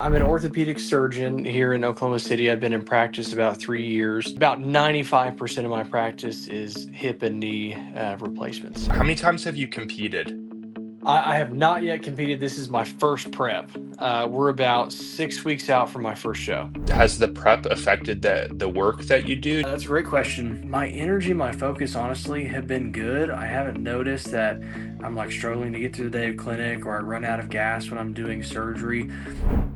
I'm an orthopedic surgeon here in Oklahoma City. I've been in practice about 3 years. About 95% of my practice is hip and knee replacements. How many times have you competed? I have not yet competed. This is my first prep. We're about 6 weeks out from my first show. Has the prep affected the work that you do? That's a great question. My energy, my focus, honestly, have been good. I haven't noticed that I'm like struggling to get through the day of clinic or I run out of gas when I'm doing surgery.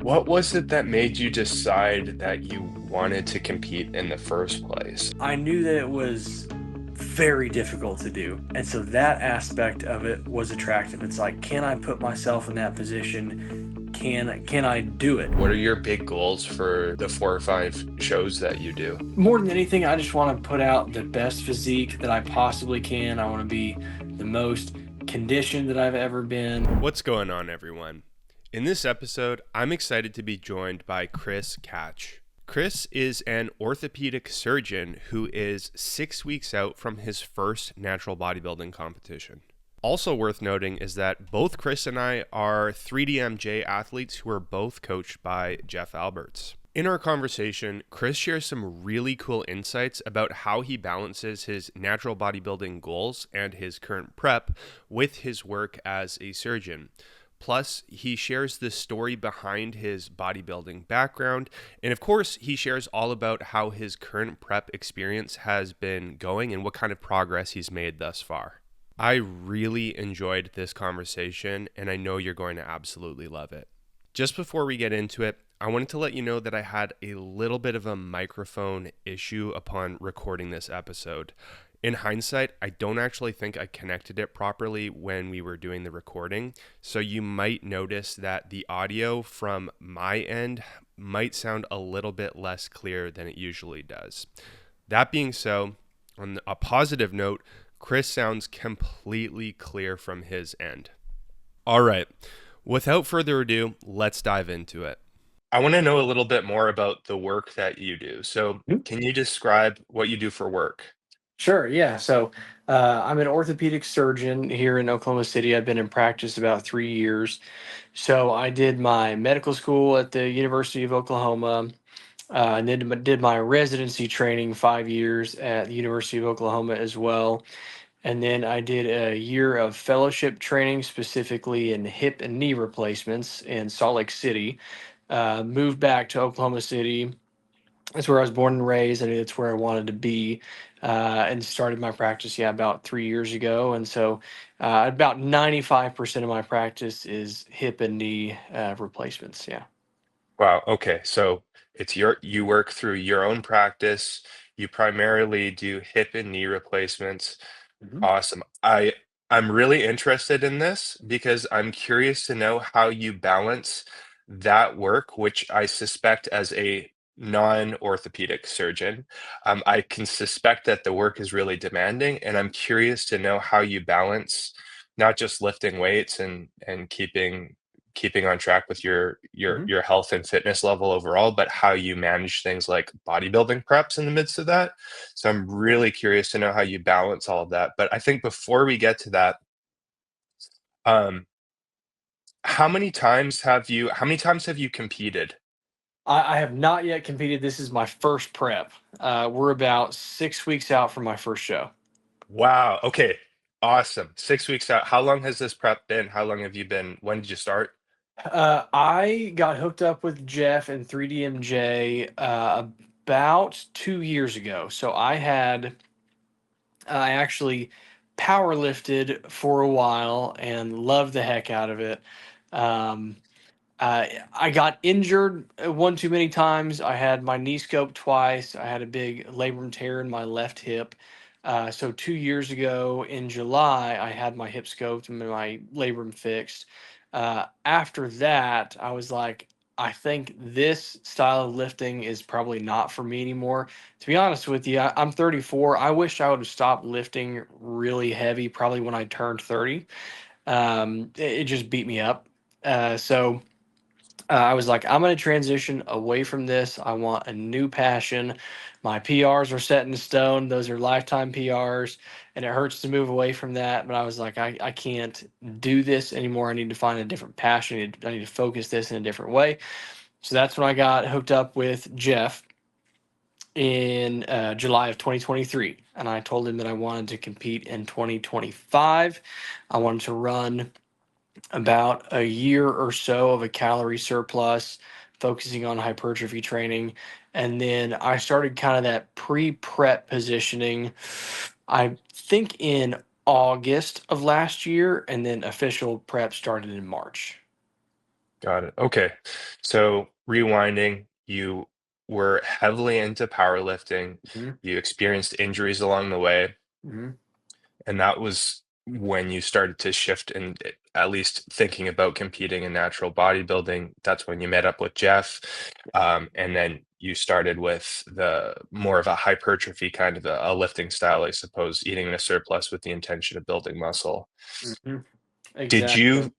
What was it that made you decide that you wanted to compete in the first place? I knew that it was very difficult to do. And so that aspect of it was attractive. It's like, can I put myself in that position? Can I do it? What are your big goals for the 4 or 5 shows that you do? More than anything, I just want to put out the best physique that I possibly can. I want to be the most conditioned that I've ever been. What's going on, everyone? In this episode, I'm excited to be joined by Chris Tkach. Chris is an orthopedic surgeon who is 6 weeks out from his first natural bodybuilding competition. Also worth noting is that both Chris and I are 3DMJ athletes who are both coached by Jeff Alberts. In our conversation, Chris shares some really cool insights about how he balances his natural bodybuilding goals and his current prep with his work as a surgeon. Plus, he shares the story behind his bodybuilding background. And of course, he shares all about how his current prep experience has been going and what kind of progress he's made thus far. I really enjoyed this conversation, and I know you're going to absolutely love it. Just before we get into it, I wanted to let you know that I had a little bit of a microphone issue upon recording this episode. In hindsight, I don't actually think I connected it properly when we were doing the recording, so you might notice that the audio from my end might sound a little bit less clear than it usually does. That being so, on a positive note, Chris sounds completely clear from his end. All right, without further ado, let's dive into it. I want to know a little bit more about the work that you do. So, can you describe what you do for work? Sure, yeah. So I'm an orthopedic surgeon here in Oklahoma City. I've been in practice about 3 years. So I did my medical school at the University of Oklahoma, and then did my residency training 5 years at the University of Oklahoma as well. And then I did a year of fellowship training specifically in hip and knee replacements in Salt Lake City. Moved back to Oklahoma City. That's where I was born and raised, and it's where I wanted to be. And started my practice, yeah, about 3 years ago. And so about 95% of my practice is hip and knee replacements. Yeah. Wow, okay. So, you work through your own practice. You primarily do hip and knee replacements. Mhm. Awesome. I'm really interested in this because I'm curious to know how you balance that work, which I suspect as a non-orthopedic surgeon, I can suspect that the work is really demanding, and I'm curious to know how you balance not just lifting weights and keeping on track with Mhm. your health and fitness level overall, but how you manage things like bodybuilding preps in the midst of that. So I'm really curious to know how you balance all of that. But I think before we get to that, um, how many times have you competed? I have not yet competed. This is my first prep. We're about 6 weeks out from my first show. Wow. Okay. Awesome. 6 weeks out. How long has this prep been? How long have you been? When did you start? I got hooked up with Jeff and 3DMJ about 2 years ago. So I actually power lifted for a while and loved the heck out of it. Um, I got injured one too many times. I had my knee scoped twice. I had a big labrum tear in my left hip. So 2 years ago in July, I had my hip scoped and my labrum fixed. After that, I was like, I think this style of lifting is probably not for me anymore. To be honest with you, I'm 34. I wish I would have stopped lifting really heavy probably when I turned 30. It just beat me up. So I was like, I'm going to transition away from this. I want a new passion. My PRs are set in stone. Those are lifetime PRs, and it hurts to move away from that. But I was like, I can't do this anymore. I need to find a different passion. I need to focus this in a different way. So that's when I got hooked up with Jeff in July of 2023. And I told him that I wanted to compete in 2025. I wanted to run about a year or so of a calorie surplus, focusing on hypertrophy training. And then I started kind of that pre prep positioning, I think in August of last year. And then official prep started in March. Got it. Okay. So rewinding, you were heavily into powerlifting. Mhm, You experienced injuries along the way, mhm. and that was when you started to shift and at least thinking about competing in natural bodybuilding. That's when you met up with Jeff. And then you started with the more of a hypertrophy kind of a lifting style, I suppose, eating in a surplus with the intention of building muscle. Mhm. Did Exactly. you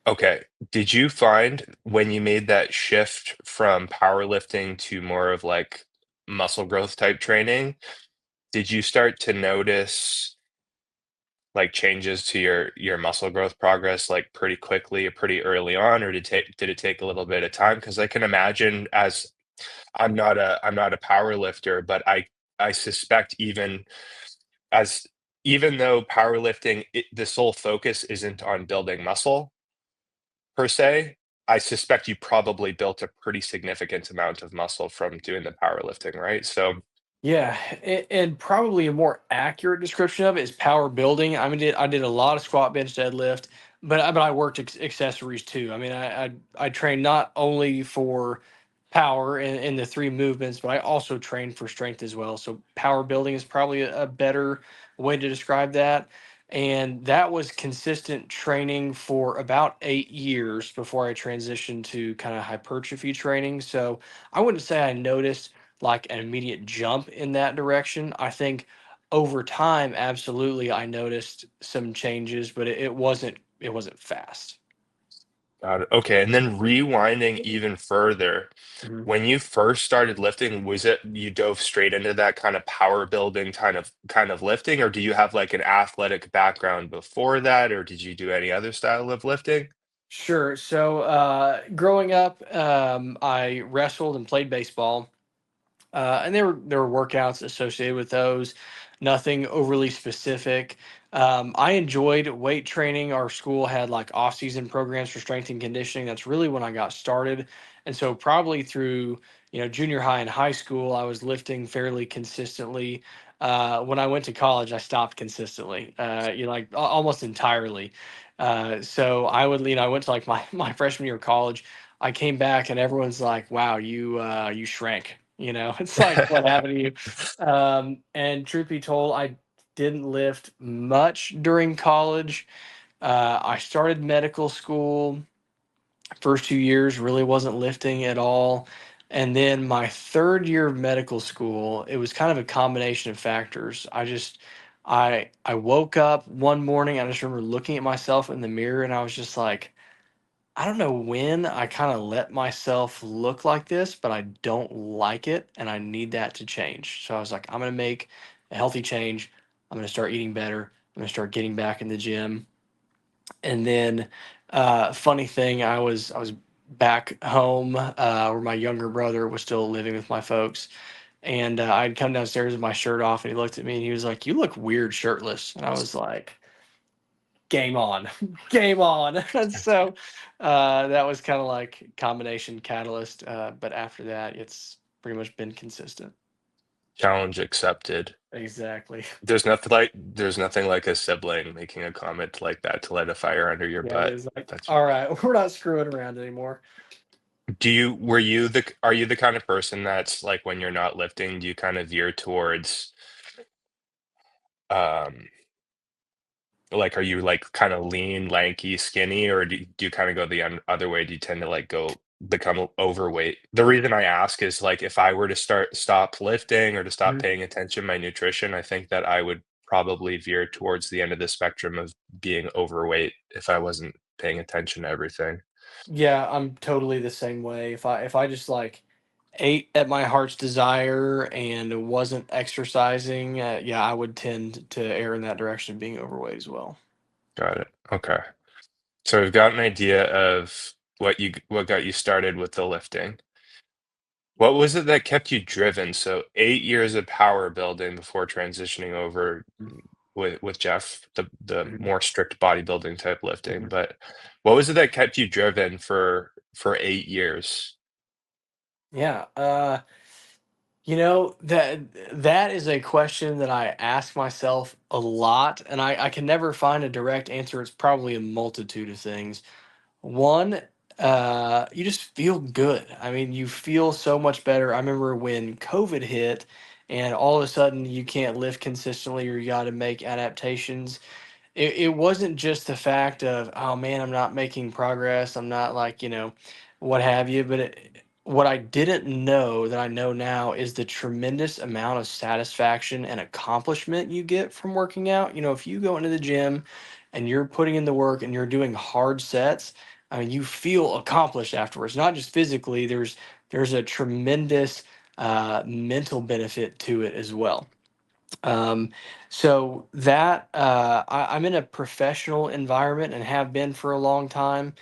Okay. Did you find when you made that shift from powerlifting to more of like muscle growth type training, did you start to notice like changes to your muscle growth progress like pretty quickly or pretty early on, or did it take a little bit of time? Because I can imagine as I'm not a power lifter, but I suspect as even though powerlifting, the sole focus isn't on building muscle per se, I suspect you probably built a pretty significant amount of muscle from doing the powerlifting, right? So Yeah, and probably a more accurate description of it is power building. I mean, I did a lot of squat, bench, deadlift, but I worked accessories too. I mean, I trained not only for power in the three movements, but I also trained for strength as well. So power building is probably a better way to describe that. And that was consistent training for about 8 years before I transitioned to kind of hypertrophy training. So I wouldn't say I noticed like an immediate jump in that direction. I think over time, absolutely, I noticed some changes, but it wasn't fast. got it. Okay, and then rewinding even further, Mhm. when you first started lifting, was it you dove straight into that kind of power building kind of lifting, or do you have like an athletic background before that, or did you do any other style of lifting? Sure. So growing up, I wrestled and played baseball. And there were workouts associated with those, nothing overly specific. I enjoyed weight training. Our school had like off-season programs for strength and conditioning. That's really when I got started, and so probably through junior high and high school, I was lifting fairly consistently. When I went to college, I stopped consistently, like almost entirely. So I went to like my my freshman year of college. I came back and everyone's like, "Wow, you shrank." It's like, what happened to you? And truth be told, I didn't lift much during college. I started medical school. First 2 years really wasn't lifting at all. And then my third year of medical school, it was kind of a combination of factors. I woke up one morning. I just remember looking at myself in the mirror and I was just like, I don't know when I kind of let myself look like this, but I don't like it and I need that to change. So I was like, I'm going to make a healthy change. I'm going to start eating better. I'm going to start getting back in the gym. And then funny thing, I was back home where my younger brother was still living with my folks. And I'd come downstairs with my shirt off and he looked at me and he was like, "You look weird shirtless." And I was like, game on, game on. And so that was kind of like combination catalyst. But after that, it's pretty much been consistent. Challenge accepted. Exactly. There's nothing like a sibling making a comment like that to light a fire under your Yeah, it butt. is like, That's all right, we're not screwing around anymore. are you the kind of person that's like when you're not lifting, do you kind of veer towards um like are you like kind of lean, lanky, skinny, or do you kind of go the other way? Do you tend to like go become overweight? The reason I ask is like if I were to stop lifting or to stop Mhm. paying attention to my nutrition, I think that I would probably veer towards the end of the spectrum of being overweight if I wasn't paying attention to everything. Yeah, I'm totally the same way. If I just like ate at my heart's desire and wasn't exercising, yeah, I would tend to err in that direction of being overweight as well. Got it. Okay. So we've got an idea of what got you started with the lifting? What was it that kept you driven? So 8 years of power building before transitioning over with Jeff, the Mhm. more strict bodybuilding type lifting. Mhm. But what was it that kept you driven for 8 years? Yeah. That is a question that I ask myself a lot, and I can never find a direct answer. It's probably a multitude of things. One, you just feel good. I mean, you feel so much better. I remember when COVID hit, and all of a sudden you can't lift consistently, or you got to make adaptations. It wasn't just the fact of, oh man, I'm not making progress, I'm not, like, what have you, but what I didn't know that I know now is the tremendous amount of satisfaction and accomplishment you get from working out. If you go into the gym and you're putting in the work and you're doing hard sets, I mean, you feel accomplished afterwards, not just physically. There's a tremendous mental benefit to it as well. um, so that I'm in a professional environment and have been for a long time.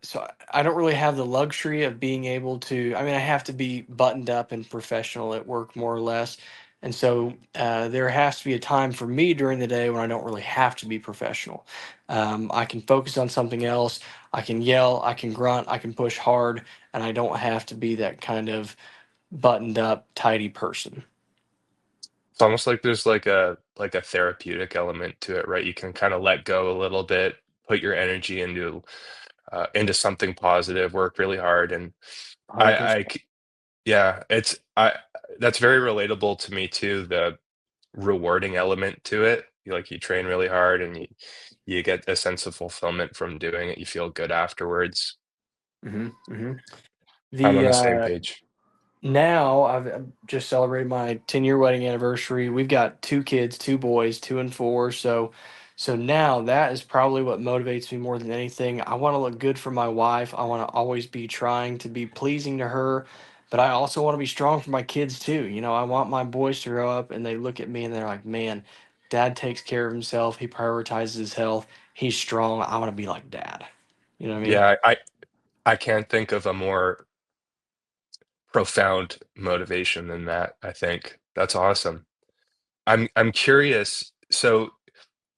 So I don't really have the luxury of being able to. I mean, I have to be buttoned up and professional at work, more or less. And so there has to be a time for me during the day when I don't really have to be professional. I can focus on something else. I can yell, I can grunt, I can push hard, and I don't have to be that kind of buttoned up, tidy person. It's almost like there's like a therapeutic element to it, right? You can kind of let go a little bit, put your energy into something positive, work really hard, and I, 100%. I c- yeah, it's I that's very relatable to me too. The rewarding element to it. You train really hard and you get a sense of fulfillment from doing it. You feel good afterwards. Hmm. Hmm. I'm The on the same page. Now I've just celebrated my 10-year wedding anniversary. We've got two kids, two boys, 2 and 4. So now that is probably what motivates me more than anything. I want to look good for my wife. I want to always be trying to be pleasing to her, but I also want to be strong for my kids too. I want my boys to grow up and they look at me and they're like, man, dad takes care of himself. He prioritizes his health. He's strong. I want to be like dad. You know what I mean? Yeah, I can't think of a more profound motivation than that, I think. That's awesome. I'm curious. So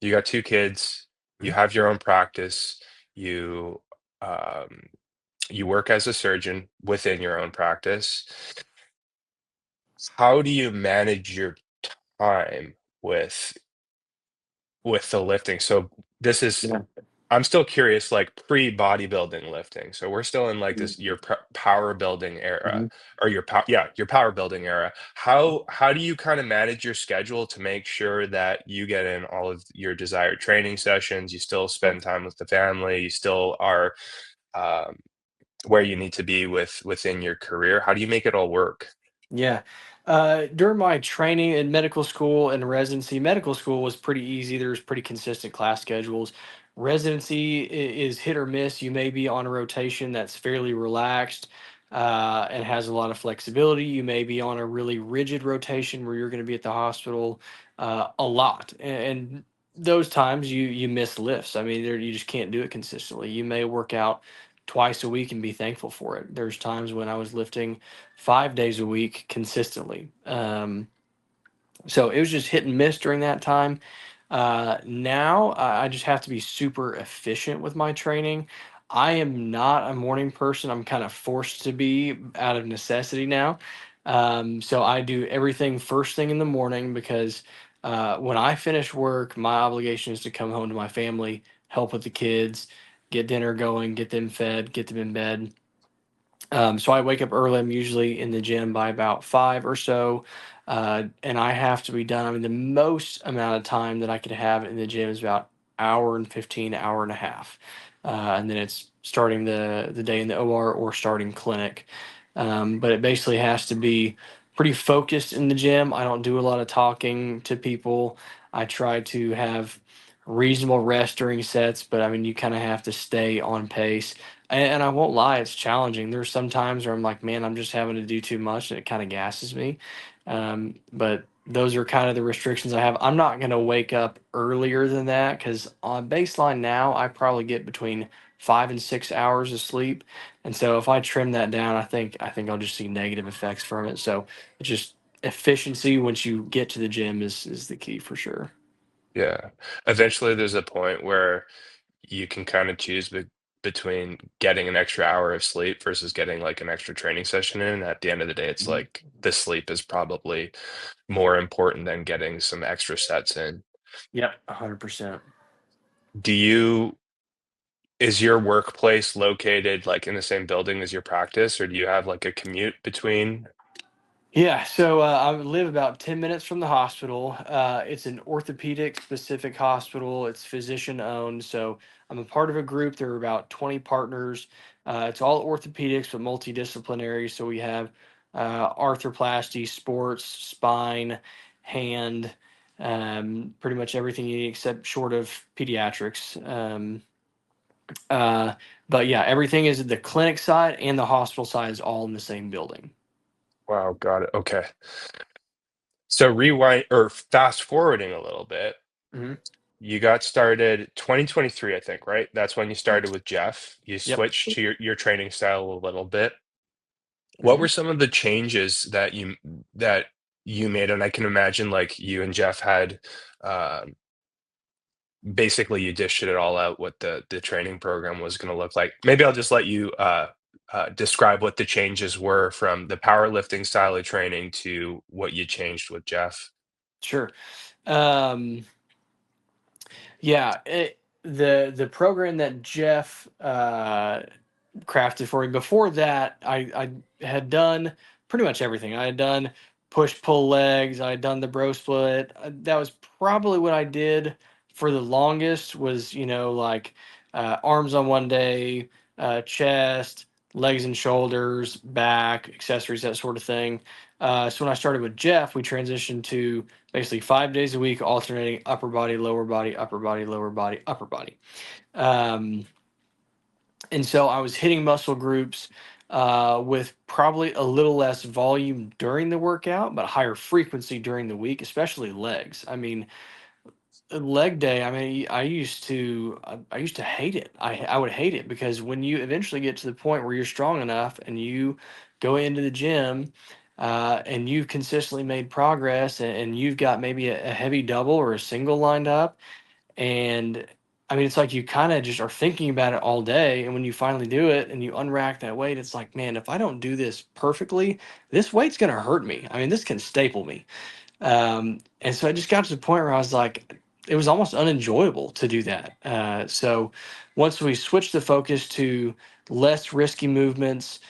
you got two kids, you Mhm. have your own practice, you um you work as a surgeon within your own practice. How do you manage your time with with the lifting? So this is Yeah. I'm still curious, like pre-bodybuilding lifting. So we're still in like this your power building era Mhm. or your power building era. How do you kind of manage your schedule to make sure that you get in all of your desired training sessions, you still spend time with the family, you still are um, where you need to be within your career? How do you make it all work? Yeah. During my training in medical school and residency, medical school was pretty easy. There's pretty consistent class schedules. Residency is hit or miss. You may be on a rotation that's fairly relaxed and has a lot of flexibility. You may be on a really rigid rotation where you're going to be at the hospital a lot. And those times you miss lifts. I mean, you just can't do it consistently. You may work out twice a week and be thankful for it. There's times when I was lifting 5 days a week consistently. So it was just hit and miss during that time. Now I just have to be super efficient with my training. I am not a morning person. I'm kind of forced to be out of necessity now. So I do everything first thing in the morning because when I finish work, my obligation is to come home to my family, help with the kids, get dinner going, get them fed, get them in bed. So I wake up early. I'm usually in the gym by about 5 or so, and I have to be done. I mean, the most amount of time that I could have in the gym is about hour and 15, hour and a half, and then it's starting the day in the OR or starting clinic. But it basically has to be pretty focused in the gym. I don't do a lot of talking to people. I try to have reasonable rest during sets, but I mean, you kind of have to stay on pace. And I won't lie, it's challenging. There's some times where I'm like, man, I'm just having to do too much, and it kind of gasses me. But those are kind of the restrictions I have. I'm not going to wake up earlier than that because on baseline now, I probably get between 5 and 6 hours of sleep. And so if I trim that down, I think I'll just see negative effects from it. So it's just efficiency once you get to the gym is the key for sure. Yeah. Eventually, there's a point where you can kind of choose between getting an extra hour of sleep versus getting like an extra training session in. At the end of the day, it's Mhm. like the sleep is probably more important than getting some extra sets in. Yep, 100%. Do you, is your workplace located like in the same building as your practice, or do you have like a commute between? Yeah, so I live about 10 minutes from the hospital. It's an orthopedic specific hospital. It's physician owned. So I'm a part of a group. There are about 20 partners. It's all orthopedics, but multidisciplinary. So we have arthroplasty, sports, spine, hand, pretty much everything you need except short of pediatrics. Uh, but yeah, everything is the clinic side and the hospital side is all in the same building. Wow, got it. Okay. So rewind or fast forwarding a little bit, Hmm. you got started 2023, I think, right? That's when you started with Jeff. You Yep. switched to your training style a little bit. What Mhm. were some of the changes that you made? And I can imagine like you and Jeff had basically you dished it all out what the training program was going to look like. Maybe I'll just let you describe what the changes were from the powerlifting style of training to what you changed with Jeff. Sure. Um, yeah, the program that Jeff crafted for me. Before that, I had done pretty much everything. I had done push pull legs. I had done the bro split. That was probably what I did for the longest. Was like arms on one day, chest, legs and shoulders, back, accessories, that sort of thing. So when I started with Jeff, we transitioned to basically 5 days a week, alternating upper body, lower body, upper body, lower body, upper body. Um, and so I was hitting muscle groups with probably a little less volume during the workout, but higher frequency during the week, especially legs. I mean, leg day. I mean, I used to hate it. I would hate it because when you eventually get to the point where you're strong enough and you go into the gym. And you've consistently made progress, and you've got maybe a heavy double or a single lined up, and I mean, it's like you kind of just are thinking about it all day. And when you finally do it and you unrack that weight, it's like, man, if I don't do this perfectly, this weight's going to hurt me. I mean, this can staple me. And so I just got to the point where I was like, it was almost unenjoyable to do that. So once we switched the focus to less risky movements,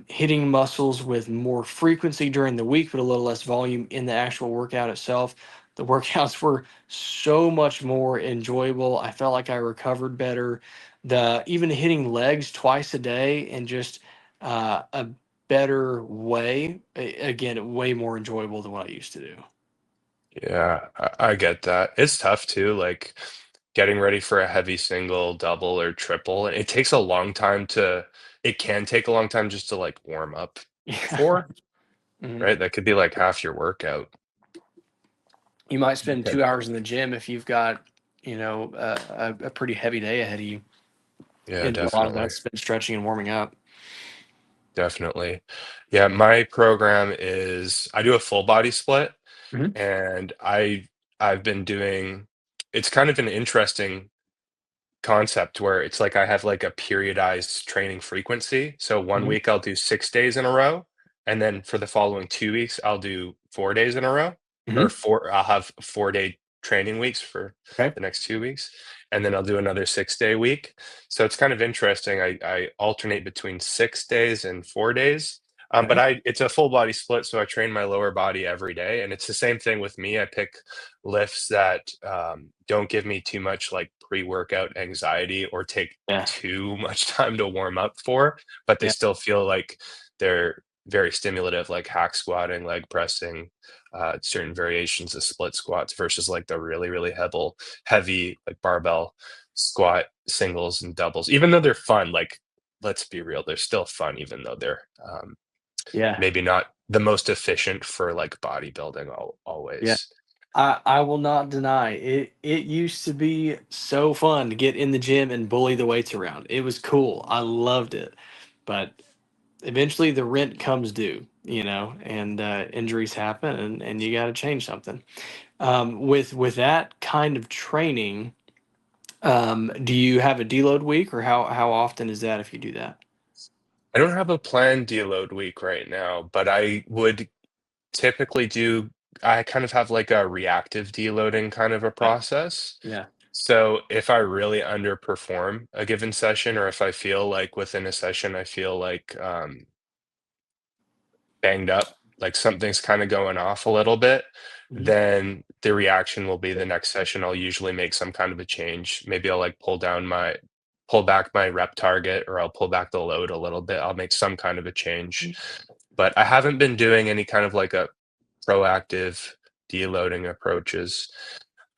hitting muscles with more frequency during the week, but a little less volume in the actual workout itself, the workouts were so much more enjoyable. I felt like I recovered better. The even hitting legs twice a day and just a better way. Again, way more enjoyable than what I used to do. Yeah, I get that. It's tough too, like getting ready for a heavy single, double, or triple. It takes a long time it can take a long time just to like warm up Yeah. for, Mhm. right? That could be like half your workout. You might spend Okay. 2 hours in the gym if you've got, a pretty heavy day ahead of you. Yeah, And a lot of definitely. that's spent stretching and warming up. Definitely. Yeah, my program is I do a full body split Mhm. and I've been doing it's kind of an interesting concept where it's like I have like a periodized training frequency. So one Mhm. week I'll do 6 days in a row, and then for the following 2 weeks I'll do 4 days in a row, or Mhm. I'll have 4 day training weeks for Okay. the next 2 weeks, and then I'll do another 6 day week. So it's kind of interesting. I alternate between 6 days and 4 days. But Okay. it's a full body split, so I train my lower body every day, and it's the same thing with me. I pick lifts that don't give me too much like pre-workout anxiety or take Yeah. too much time to warm up for, but they Yeah. still feel like they're very stimulative, like hack squatting, leg pressing, certain variations of split squats versus like the really, really heavy like barbell squat singles and doubles. Even though they're fun, like let's be real, they're still fun, even though they're Yeah. maybe not the most efficient for like bodybuilding Yeah. always. I will not deny it. It used to be so fun to get in the gym and bully the weights around. It was cool. I loved it. But eventually the rent comes due, and injuries happen, and you got to change something. With that kind of training, do you have a deload week, or how often is that if you do that? I don't have a planned deload week right now, but I would typically do I kind of have like a reactive deloading kind of a Yeah. process. Yeah. So if I really underperform a given session, or if I feel like within a session I feel like banged up, like something's kind of going off a little bit, Mhm. then the reaction will be the next session. I'll usually make some kind of a change. Maybe I'll like pull back my rep target, or I'll pull back the load a little bit. I'll make some kind of a change. But I haven't been doing any kind of like a proactive deloading approaches.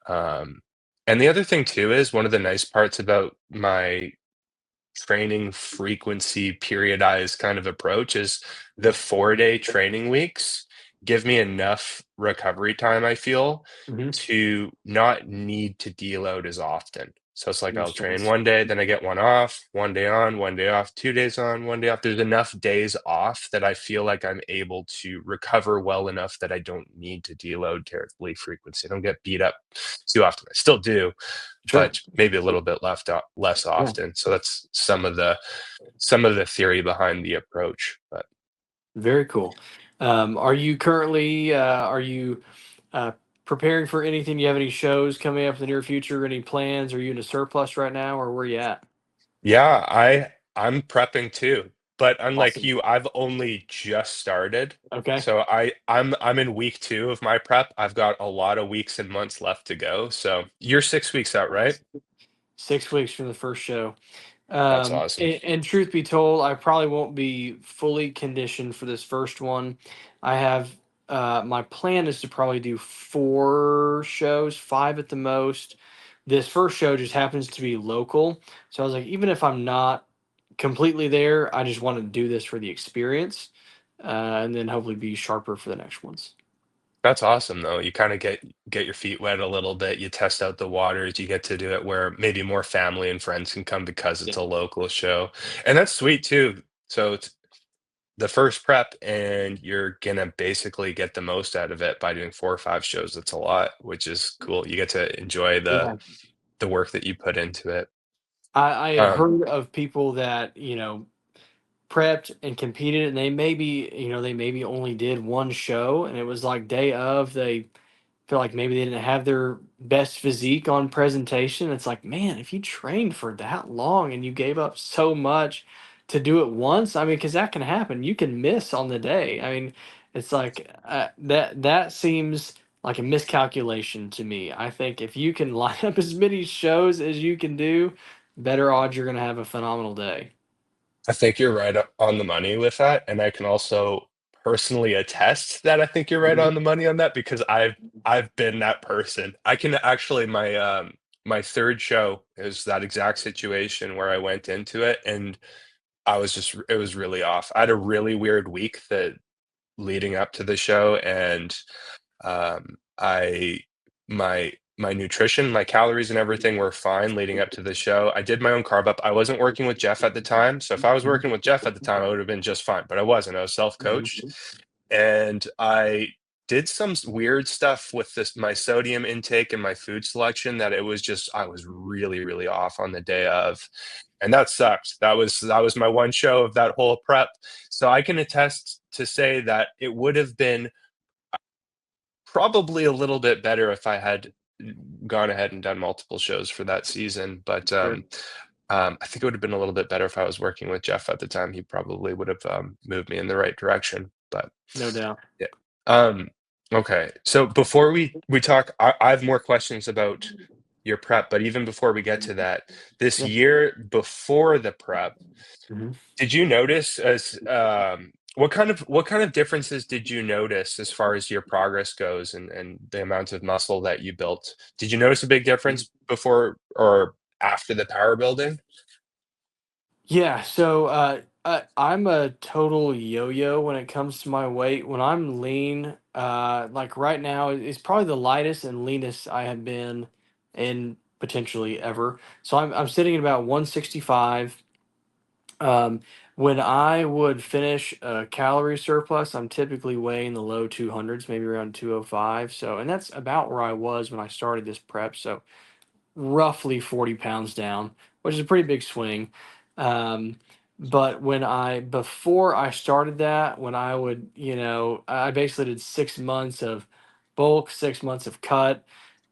Um, and the other thing too is one of the nice parts about my training frequency periodized kind of approach is the 4-day training weeks give me enough recovery time, I feel, Mhm. to not need to deload as often. So it's like I'll Makes train sense. one day, then I get one off, one day on, one day off, 2 days on, one day off. There's enough days off that I feel like I'm able to recover well enough that I don't need to deload terribly frequency. I don't get beat up too often. I still do, Sure. but maybe a little bit less Yeah. often. So that's some of the theory behind the approach. But Very cool. Are you uh, preparing for anything? Do you have any shows coming up in the near future? Any plans? Are you in a surplus right now, or where you at? yeah, I'm prepping too. But unlike Awesome. you, I've only just started. Okay. So I'm in week 2 of my prep. I've got a lot of weeks and months left to go. So you're 6 weeks out, right? 6 weeks from the first show. That's awesome. And truth be told, I probably won't be fully conditioned for this first one. I have my plan is to probably do 4 shows, 5 at the most. This first show just happens to be local, so I was like, even if I'm not completely there, I just want to do this for the experience, and then hopefully be sharper for the next ones. That's awesome though. You kind of get your feet wet a little bit. You test out the waters. You get to do it where maybe more family and friends can come because Yeah, it's a local show. And that's sweet too. So it's the first prep, and you're gonna basically get the most out of it by doing 4 or 5 shows. That's a lot, which is cool. You get to enjoy the yeah. the work that you put into it. I have Um, heard of people that prepped and competed, and they maybe only did one show, and it was like day of, they feel like maybe they didn't have their best physique on presentation. It's like, man, if you trained for that long and you gave up so much to do it once, I mean, because that can happen, you can miss on the day. I mean, it's like that seems like a miscalculation to me. I think if you can line up as many shows as you can do, better odds you're going to have a phenomenal day. I think you're right on the money with that, and I can also personally attest that I think you're right Mhm. on the money on that because I've been that person. I can actually my 3rd show is that exact situation where I went into it and it was really off. I had a really weird week that leading up to the show, and I my nutrition, my calories and everything were fine leading up to the show. I did my own carb up. I wasn't working with Jeff at the time, so if I was Mhm. working with Jeff at the time, I would have been just fine, but I wasn't. I was self-coached, Mhm. and I did some weird stuff with this my sodium intake and my food selection that it was just I was really, really off on the day of, and that sucked. That was my one show of that whole prep. So I can attest to say that it would have been probably a little bit better if I had gone ahead and done multiple shows for that season, but, Sure. I think it would have been a little bit better if I was working with Jeff at the time. He probably would have, moved me in the right direction, but No doubt. yeah. Um, okay, so before we talk, I have more questions about your prep, but even before we get to that, this Yeah. year before the prep, Mhm. did you notice what kind of differences did you notice as far as your progress goes and the amount of muscle that you built? Did you notice a big difference before or after the power building? Yeah, so I'm a total yo-yo when it comes to my weight. When I'm lean, like right now, it's probably the lightest and leanest I have been in potentially ever. So I'm sitting at about 165. Um, when I would finish a calorie surplus, I'm typically weighing the low 200s, maybe around 205. So, and that's about where I was when I started this prep. So roughly 40 pounds down, which is a pretty big swing. Um, but before I started that, when I would, I basically did 6 months of bulk, 6 months of cut,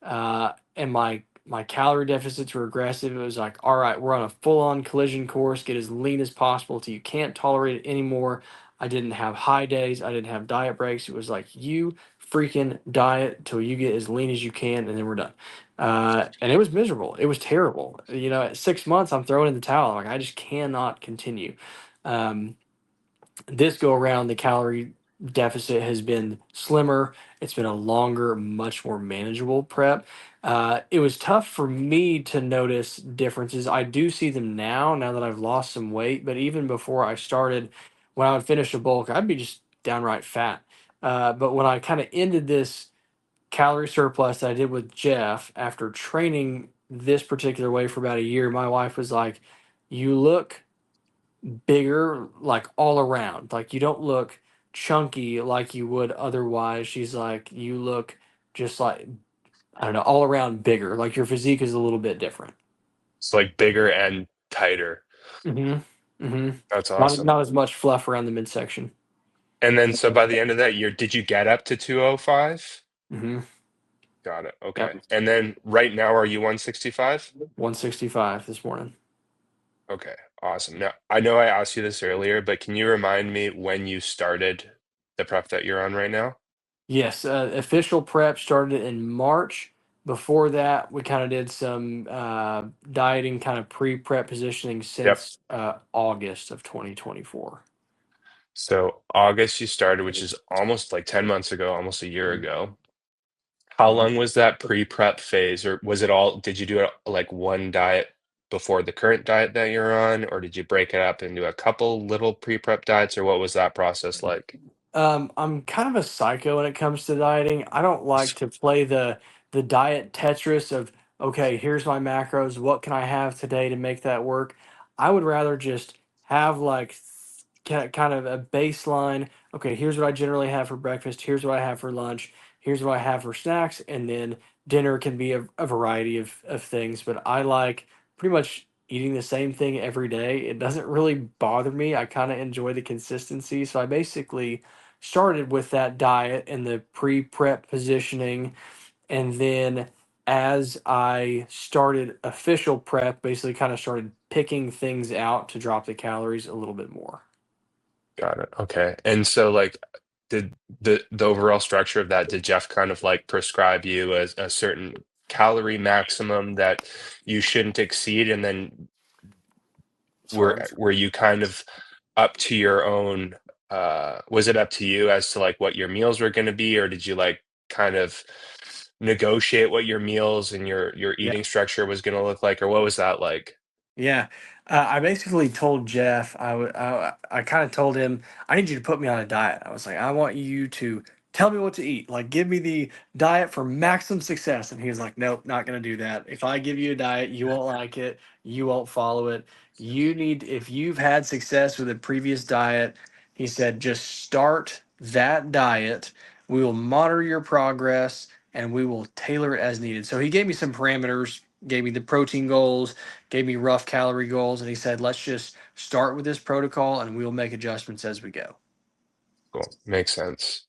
and my calorie deficits were aggressive. It was like, all right, we're on a full on collision course, get as lean as possible till you can't tolerate it anymore. I didn't have high days, I didn't have diet breaks. It was like, you freaking diet till you get as lean as you can, and then we're done. And it was miserable. It was terrible. At 6 months, I'm throwing in the towel. Like, I just cannot continue. Um, this go around, the calorie deficit has been slimmer. It's been a longer, much more manageable prep. It was tough for me to notice differences. I do see them now that I've lost some weight. But even before I started, when I would finish a bulk, I'd be just downright fat. But when I kind of ended this calorie surplus that I did with Jeff after training this particular way for about a year, my wife was like, "You look bigger, like all around. Like you don't look chunky like you would otherwise." She's like, "You look just like, I don't know, all around bigger. Like your physique is a little bit different." It's like bigger and tighter. Mm-hmm. Mm-hmm. That's awesome. Not as much fluff around the midsection. And then so by the end of that year, did you get up to 205? Mm-hmm. Got it. Yep. Okay. And then right now, are you 165? 165 this morning. Okay. Awesome. Now, I know I asked you this earlier, but can you remind me when you started the prep that you're on right now? Yes, official prep started in March. Before that, we kind of did some dieting, kind of pre-prep positioning Yep. since August of 2024. So August you started, which is almost like 10 months ago, almost a year Mhm. ago. How Mhm. long was that pre-prep phase, or was it all, did you do it like one diet before the current diet that you're on, or did you break it up into a couple little pre-prep diets, or what was that process like? I'm kind of a psycho when it comes to dieting. I don't like to play the diet Tetris of, okay, here's my macros. What can I have today to make that work? I would rather just have like kind of a baseline. Okay, here's what I generally have for breakfast. Here's what I have for lunch. Here's what I have for snacks, and then dinner can be a variety of things. But I like pretty much eating the same thing every day. It doesn't really bother me. I kind of enjoy the consistency. So I basically started with that diet and the pre-prep positioning, and then as I started official prep, basically kind of started picking things out to drop the calories a little bit more. Got it. Okay. And so like did the overall structure of that, did Jeff kind of like prescribe you as a certain calorie maximum that you shouldn't exceed? And then Sorry. were you kind of up to your own was it up to you as to like what your meals were going to be, or did you like kind of negotiate what your meals and your Yeah. eating structure was going to look like, or what was that like? Yeah, I basically told Jeff, I kind of told him, I need you to put me on a diet. I was like, I want you to tell me what to eat. Like, give me the diet for maximum success. And he was like, nope, not going to do that. If I give you a diet, you won't like it. You won't follow it. If you've had success with a previous diet, he said, just start that diet. We will monitor your progress and we will tailor it as needed. So he gave me some parameters, gave me the protein goals, gave me rough calorie goals, and he said, let's just start with this protocol and we'll make adjustments as we go. Cool, makes sense.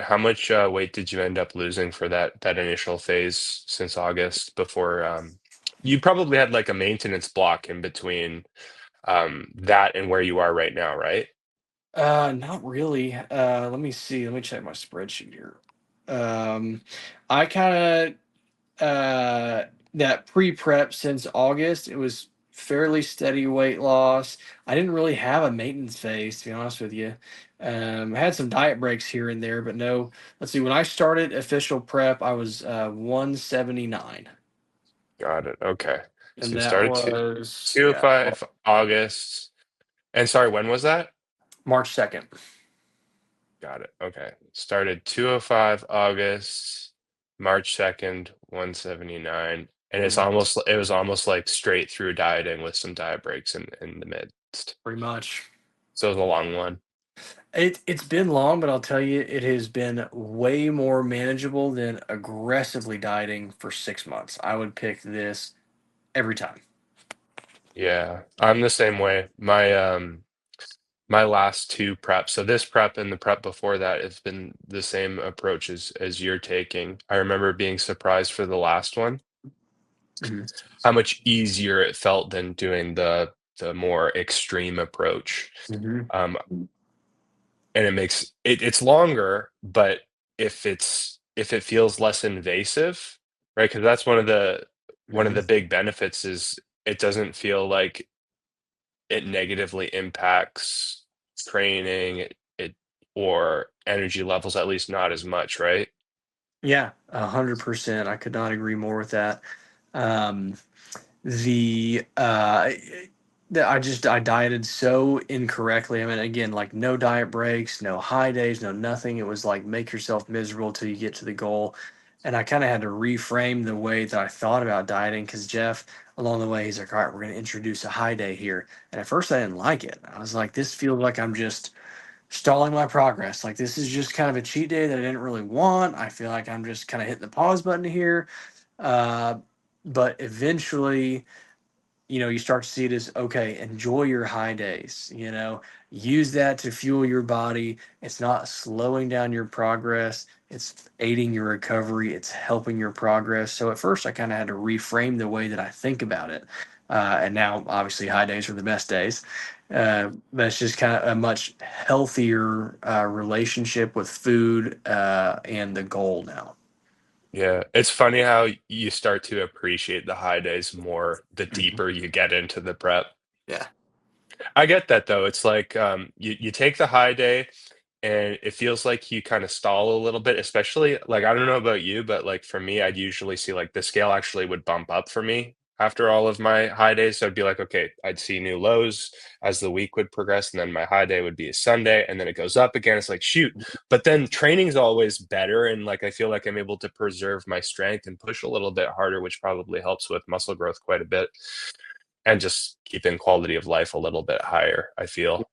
How much weight did you end up losing for that initial phase since August before you probably had like a maintenance block in between that and where you are right now, right? Not really. Let me see. Let me check my spreadsheet here. Um, I kind of, that pre-prep since August, it was fairly steady weight loss. I didn't really have a maintenance phase, to be honest with you. I had some diet breaks here and there, but no. Let's see. When I started official prep, I was 179. Got it. Okay. So And you that started was, yeah. 205 August, And sorry, when was that? March 2nd. Got it. Okay. Started 205 August, March 2nd, 179. And it was almost like straight through dieting with some diet breaks in the midst. Pretty much. So it was a long one. It's been long, but I'll tell you, it has been way more manageable than aggressively dieting for 6 months. I would pick this every time. Yeah, I'm the same way. My last two preps, so this prep and the prep before that, it's been the same approach as you're taking. I remember being surprised for the last one, Mhm. how much easier it felt than doing the more extreme approach. Mhm. Um, and it's longer, but if it feels less invasive, right? Because that's one of Mhm. the big benefits is it doesn't feel like it negatively impacts training, it or energy levels, at least not as much, right? Yeah, 100%. I could not agree more with that. Um, the that I dieted so incorrectly. I mean, again, like no diet breaks, no high days, no nothing. It was like make yourself miserable till you get to the goal. And I kind of had to reframe the way that I thought about dieting because Jeff, along the way, he's like, all right, we're going to introduce a high day here. And at first, I didn't like it. I was like, this feels like I'm just stalling my progress. Like, this is just kind of a cheat day that I didn't really want. I feel like I'm just kind of hitting the pause button here. Uh, but eventually, you start to see it as okay, enjoy your high days, use that to fuel your body. It's not slowing down your progress, it's aiding your recovery, it's helping your progress. So at first, I kind of had to reframe the way that I think about it. And now, obviously, high days are the best days. But it's just kind of a much healthier relationship with food and the goal now. Yeah, it's funny how you start to appreciate the high days more the Mhm. deeper you get into the prep. Yeah. I get that though. It's like you take the high day and it feels like you kind of stall a little bit, especially like I don't know about you, but like for me, I'd usually see like the scale actually would bump up for me after all of my high days. So I'd be like, okay, I'd see new lows as the week would progress, and then my high day would be a Sunday, and then it goes up again. It's like shoot, but then training's always better, and like I feel like I'm able to preserve my strength and push a little bit harder, which probably helps with muscle growth quite a bit and just keeping quality of life a little bit higher, I feel.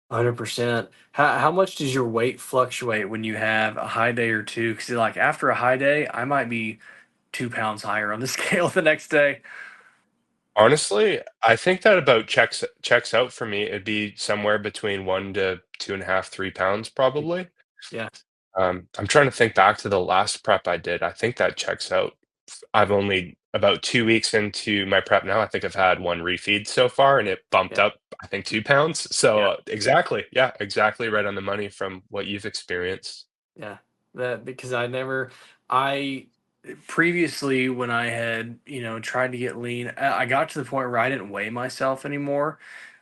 100%. How much does your weight fluctuate when you have a high day or two? Because like after a high day, I might be 2 pounds higher on the scale the next day. Honestly, I think that about checks out for me. It'd be somewhere between 1 to 2.5, 3 pounds probably. Yeah, I'm trying to think back to the last prep I did. I think that checks out. I've only about 2 weeks into my prep now. I think I've had 1 refeed so far, and it bumped yeah, up, I think, 2 pounds. So, yeah, exactly. Yeah, exactly right on the money from what you've experienced. yeah. That because I previously when I had tried to get lean, I got to the point where I didn't weigh myself anymore.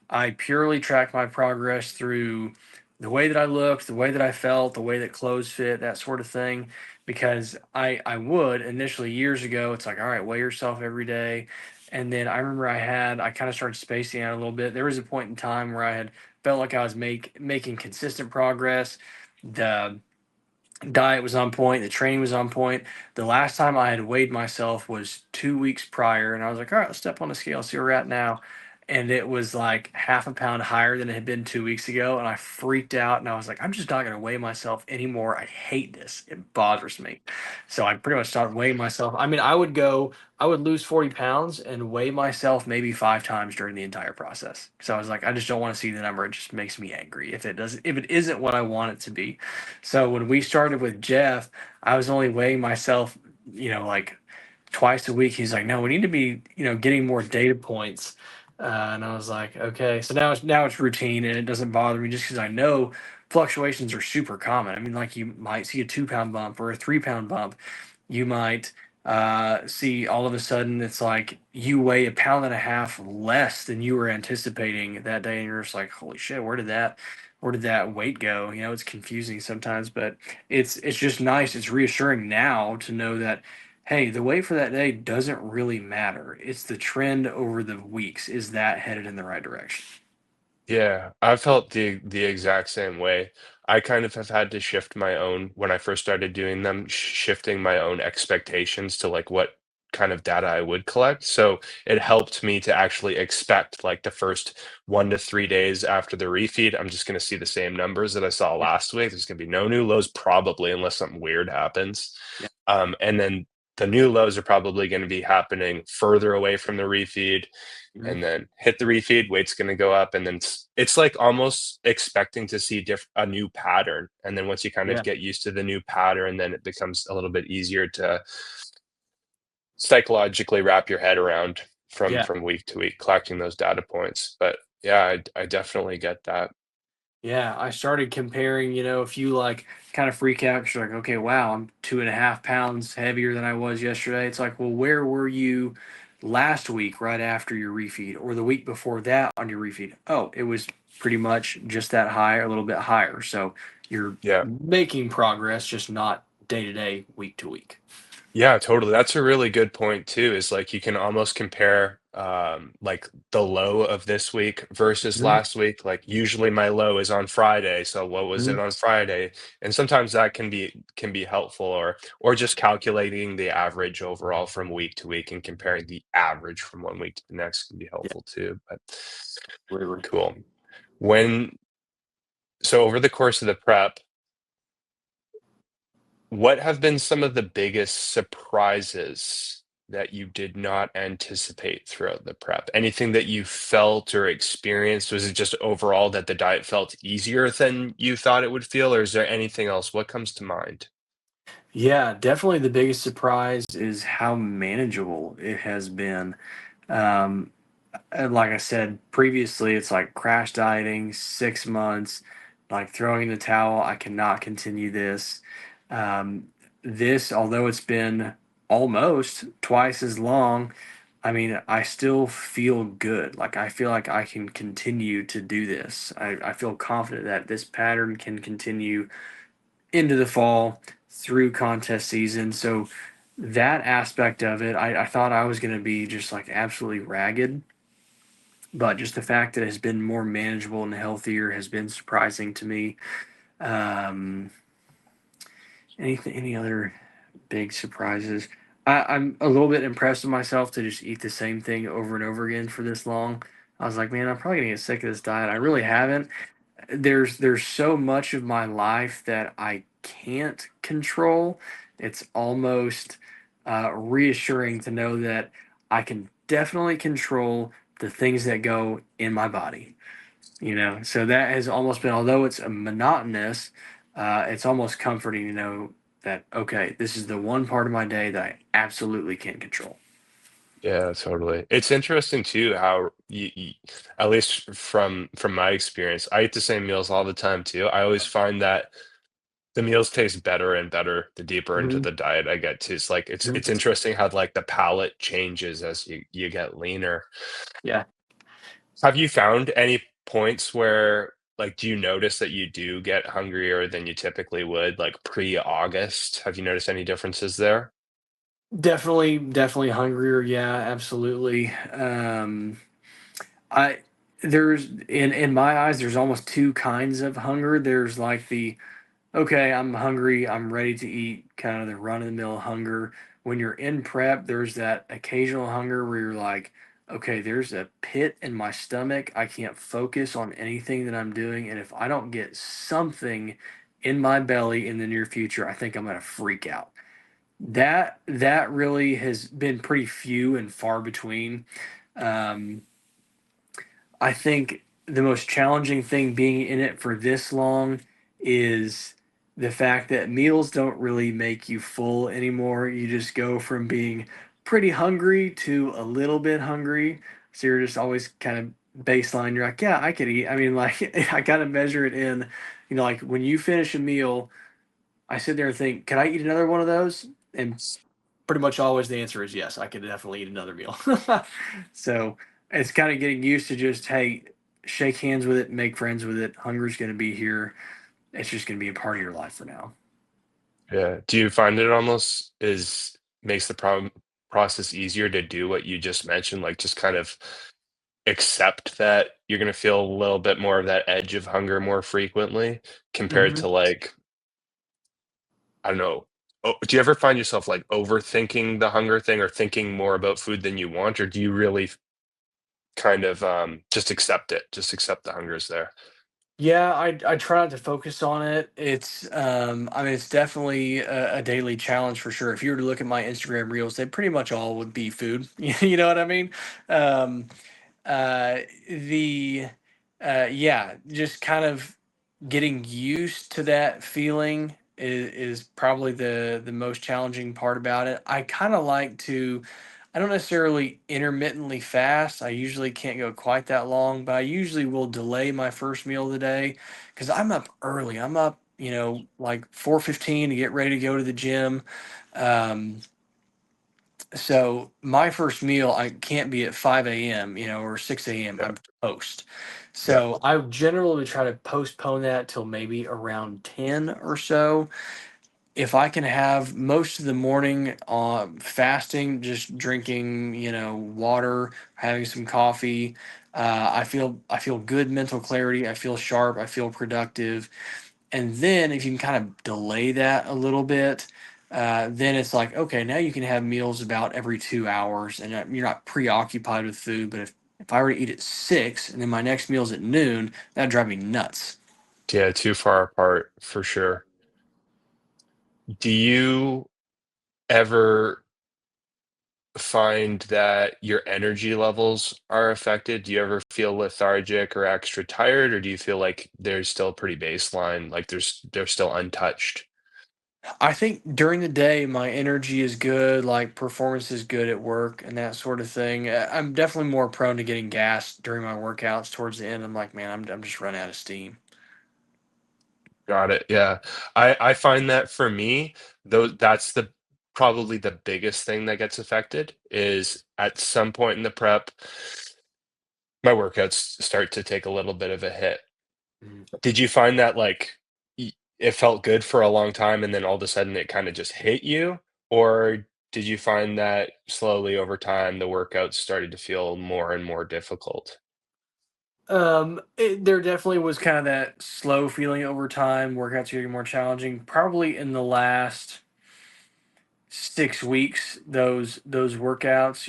I purely track my progress through the way that I looked, the way that I felt, the way that clothes fit, that sort of thing. Because I would initially years ago, it's like, all right, weigh yourself every day. And then I remember I kind of started spacing out a little bit. There was a point in time where I had felt like I was making consistent progress. The diet was on point, the training was on point. The last time I had weighed myself was 2 weeks prior, and I was like, all right, let's step on the scale, see where we're at now. And it was like half a pound higher than it had been 2 weeks ago. And I freaked out and I was like, I'm just not going to weigh myself anymore. I hate this. It bothers me. So I pretty much started weighing myself. I mean, I would lose 40 pounds and weigh myself maybe 5 times during the entire process. So I was like, I just don't want to see the number. It just makes me angry if it isn't what I want it to be. So when we started with Jeff, I was only weighing myself, like twice a week. He's like, no, we need to be, getting more data points. And I was like, okay. So now it's routine and it doesn't bother me just because I know fluctuations are super common. I mean, like you might see a 2 pound bump or a 3 pound bump. You might see all of a sudden it's like you weigh a pound and a half less than you were anticipating that day, and you're just like, holy shit, where did that weight go? It's confusing sometimes, but it's just nice. It's reassuring now to know that, hey, the weight for that day doesn't really matter. It's the trend over the weeks. Is that headed in the right direction? Yeah, I felt the exact same way. I kind of have had to shift my own when I first started doing them, shifting my own expectations to like what kind of data I would collect. So it helped me to actually expect like the first 1 to 3 days after the refeed, I'm just going to see the same numbers that I saw Yeah, last week. There's going to be no new lows probably unless something weird happens. yeah, And then the new lows are probably going to be happening further away from the refeed, mhm, and then hit the refeed, weight's going to go up, and then it's like almost expecting to see a new pattern. And then once you kind of yeah, get used to the new pattern, then it becomes a little bit easier to psychologically wrap your head around yeah. from week to week, collecting those data points. But yeah, I definitely get that. Yeah, I started comparing, if you like kind of freak out 'cause you're like, okay, wow, I'm 2.5 pounds heavier than I was yesterday. It's like, well, where were you last week right after your refeed or the week before that on your refeed? Oh, it was pretty much just that high, a little bit higher. So you're Yeah. making progress, just not day to day, week to week. Yeah, totally. That's a really good point too, is like you can almost compare like the low of this week versus Mhm, last week. Like usually my low is on Friday, so what was mhm. it on Friday? And sometimes that can be helpful, or just calculating the average overall from week to week and comparing the average from one week to the next can be Yeah, helpful too. But really. cool. When so over the course of the prep, what have been some of the biggest surprises that you did not anticipate throughout the prep? Anything that you felt or experienced? Was it just overall that the diet felt easier than you thought it would feel, or is there anything else? What comes to mind? Yeah, definitely the biggest surprise is how manageable it has been. Um, and like I said previously, it's like crash dieting, 6 months, like throwing in the towel. I cannot continue this. Um, this, although it's been almost twice as long, I mean, I still feel good. Like I feel like I can continue to do this. I feel confident that this pattern can continue into the fall through contest season. So that aspect of it, I thought I was going to be just like absolutely ragged, but just the fact that it has been more manageable and healthier has been surprising to me. Um, any other big surprises? I'm a little bit impressed with myself to just eat the same thing over and over again for this long. I was like, man, I'm probably gonna get sick of this diet. I really haven't. There's so much of my life that I can't control. It's almost reassuring to know that I can definitely control the things that go in my body. So that has almost been, although it's a monotonous, it's almost comforting to know that okay, this is the one part of my day that I absolutely can't control. Yeah, totally. It's interesting too how at least from my experience, I eat the same meals all the time too. I always find that the meals taste better and better the deeper into Mhm. the diet I get to. It's like it's Mhm. interesting how like the palate changes as you get leaner. Yeah. Have you found any points where like do you notice that you do get hungrier than you typically would like pre-August? Have you noticed any differences there? Definitely hungrier. Yeah, absolutely. I there's in my eyes, there's almost two kinds of hunger. There's like the okay, I'm hungry, I'm ready to eat, kind of the run of the mill hunger. When you're in prep, there's that occasional hunger where you're like, okay, there's a pit in my stomach. I can't focus on anything that I'm doing, and if I don't get something in my belly in the near future, I think I'm gonna freak out. That really has been pretty few and far between. Um, I think the most challenging thing being in it for this long is the fact that meals don't really make you full anymore. You just go from being pretty hungry to a little bit hungry. So you're just always kind of baseline. You're like, yeah, I could eat. I mean, like, I got to measure it in, like when you finish a meal, I sit there and think, can I eat another one of those? And pretty much always the answer is yes, I could definitely eat another meal. So it's kind of getting used to just, hey, shake hands with it, make friends with it. Hunger's going to be here. It's just going to be a part of your life for now. Yeah. Do you find it almost is makes the problem process easier to do what you just mentioned, like just kind of accept that you're going to feel a little bit more of that edge of hunger more frequently compared Hmm. to like, I don't know. Oh, do you ever find yourself like overthinking the hunger thing or thinking more about food than you want, or do you really kind of just accept it, just accept the hunger's there? Yeah, I try not to focus on it. It's I mean it's definitely a daily challenge for sure. If you were to look at my Instagram reels, they pretty much all would be food. You know what I mean? Um, uh, the yeah, just kind of getting used to that feeling is probably the most challenging part about it. I kind of like to, I don't necessarily intermittently fast. I usually can't go quite that long, but I usually will delay my first meal of the day because I'm up early. I'm up, like 4:15 to get ready to go to the gym. Um, so my first meal, I can't be at 5 a.m., or 6 a.m. Yeah. I'm post. Yeah. So I generally try to postpone that till maybe around 10 or so. If I can have most of the morning fasting, just drinking, water, having some coffee, I feel good mental clarity. I feel sharp. I feel productive. And then if you can kind of delay that a little bit, then it's like, okay, now you can have meals about every 2 hours and you're not preoccupied with food. But if I were to eat at 6 and then my next meal's at noon, that'd drive me nuts. Yeah, too far apart for sure. Do you ever find that your energy levels are affected? Do you ever feel lethargic or extra tired, or do you feel like there's still pretty baseline, like they're still untouched? I think during the day, my energy is good, like performance is good at work and that sort of thing. I'm definitely more prone to getting gassed during my workouts towards the end. I'm like, man, I'm just running out of steam. Got it. Yeah. I find that for me, though, that's the probably the biggest thing that gets affected is at some point in the prep, my workouts start to take a little bit of a hit. Mhm. Did you find that like it felt good for a long time and then all of a sudden it kind of just hit you? Or did you find that slowly over time the workouts started to feel more and more difficult? There definitely was kind of that slow feeling over time. Workouts are getting more challenging. Probably in the last 6 weeks, those workouts,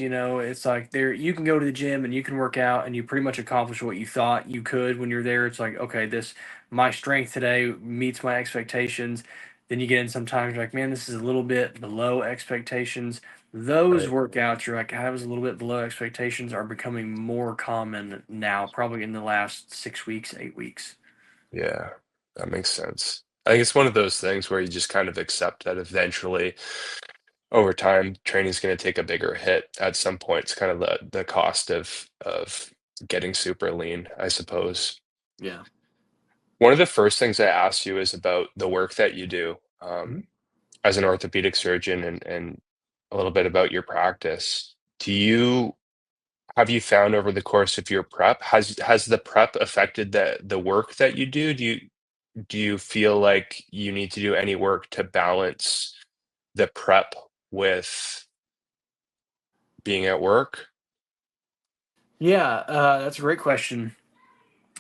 it's like there you can go to the gym and you can work out and you pretty much accomplish what you thought you could when you're there. It's like, okay, this my strength today meets my expectations. Then you get in sometimes you're like, man, this is a little bit below expectations. Those Right. workouts you're like, I was a little bit below expectations are becoming more common now, probably in the last 6 weeks, 8 weeks. Yeah, that makes sense. I think it's one of those things where you just kind of accept that eventually over time, training's gonna take a bigger hit at some point. It's kind of the cost of getting super lean, I suppose. Yeah. One of the first things I asked you is about the work that you do, Mhm. as an orthopedic surgeon and a little bit about your practice. Do you have you found over the course of your prep, has the prep affected the work that you do? Do you feel like you need to do any work to balance the prep with being at work? Yeah, that's a great question.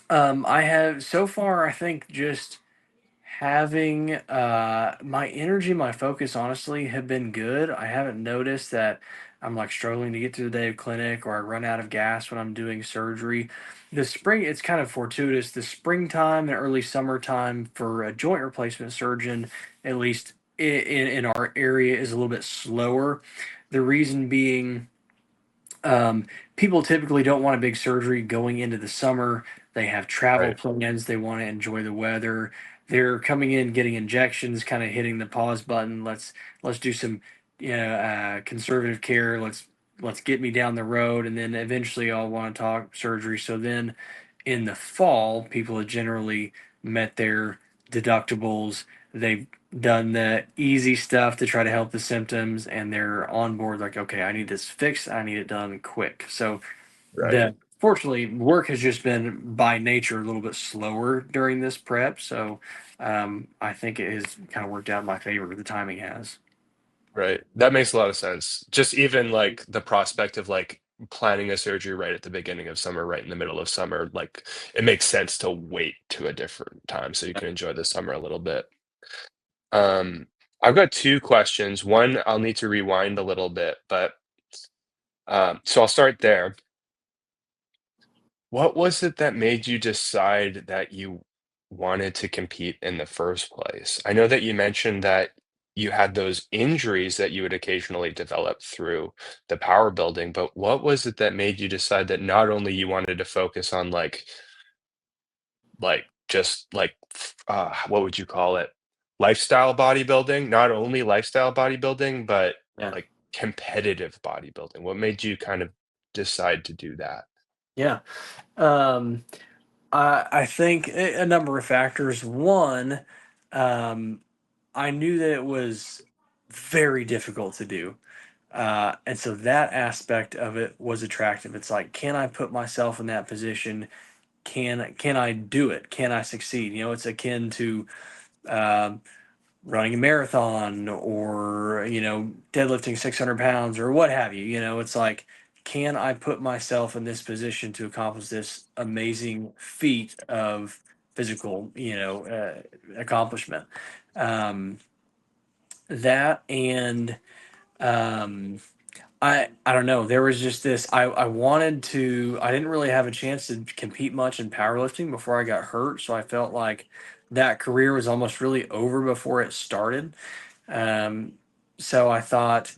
I have so far, I think just having my energy, my focus honestly have been good. I haven't noticed that I'm like struggling to get through the day of clinic or I run out of gas when I'm doing surgery. The spring, it's kind of fortuitous. The springtime and early summertime for a joint replacement surgeon, at least in our area, is a little bit slower. The reason being, people typically don't want a big surgery going into the summer. They have travel Right. plans. They want to enjoy the weather. They're coming in, getting injections, kind of hitting the pause button. Let's do some, conservative care. Let's get me down the road, and then eventually I'll want to talk surgery. So then, in the fall, people have generally met their deductibles. They've done the easy stuff to try to help the symptoms and they're on board like, okay, I need this fixed, I need it done quick. So Right. the fortunately work has just been by nature a little bit slower during this prep. So I think it has kind of worked out in my favor. The timing has. Right. That makes a lot of sense. Just even like the prospect of like planning a surgery right at the beginning of summer, right in the middle of summer, like it makes sense to wait to a different time so you can enjoy the summer a little bit. Um, I've got two questions. One, I'll need to rewind a little bit, but so I'll start there. What was it that made you decide that you wanted to compete in the first place? I know that you mentioned that you had those injuries that you would occasionally develop through the power building, but what was it that made you decide that not only you wanted to focus on just what would you call it? Lifestyle bodybuilding, not only lifestyle bodybuilding, but Yeah. like competitive bodybuilding. What made you kind of decide to do that? Yeah. Um, I think a number of factors. One, um, I knew that it was very difficult to do. And so that aspect of it was attractive. It's like, can I put myself in that position? Can I do it? Can I succeed? It's akin to um, running a marathon or deadlifting 600 pounds or what have you. It's like, can I put myself in this position to accomplish this amazing feat of physical accomplishment? um, that and um, I don't know. There was just this. I wanted to. I didn't really have a chance to compete much in powerlifting before I got hurt, so I felt like that career was almost really over before it started. Um, so I thought